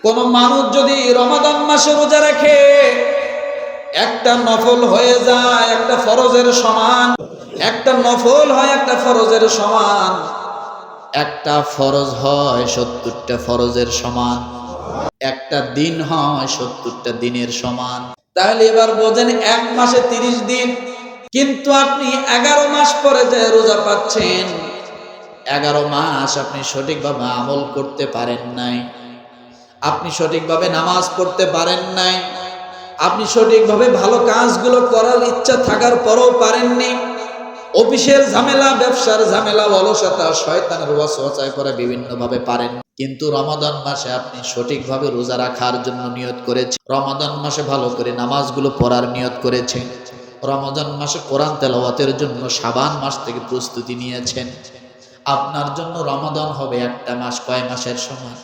কোন মানুষ যদি রমাদান মাসে রোজা রাখে, একটা নফল হয়ে যায় একটা ফরজের সমান, একটা নফল হয় একটা ফরজের সমান, একটা ফরজ হয় 70টা ফরজের সমান, একটা দিন হয় 70টা দিনের সমান। তাহলে এবার বোঝেন এক মাসে 30 দিন, কিন্তু আপনি 11 মাস পরে যে রোজা পাচ্ছেন, 11 মাস আপনি সঠিকভাবে আমল করতে পারেন নাই, আপনি সঠিকভাবে নামাজ পড়তে পারেন নাই, আপনি সঠিকভাবে ভালো কাজগুলো করার ইচ্ছা থাকার পরেও পারেননি। অফিসের ঝামেলা, ব্যবসার ঝামেলা, অলসতা, শয়তানের ওয়াসওয়াসায় করে বিভিন্নভাবে পারেন। কিন্তু রমাদান মাসে আপনি সঠিকভাবে রোজা রাখার জন্য নিয়ত করেছেন, রমাদান মাসে ভালো করে নামাজগুলো পড়ার নিয়ত করেছেন, রমাদান মাসে কোরআন তেলাওয়াতের জন্য শাবান মাস থেকে প্রস্তুতি নিয়েছেন। আপনার জন্য রমাদান হবে একটা মাস কয় মাসের সমান?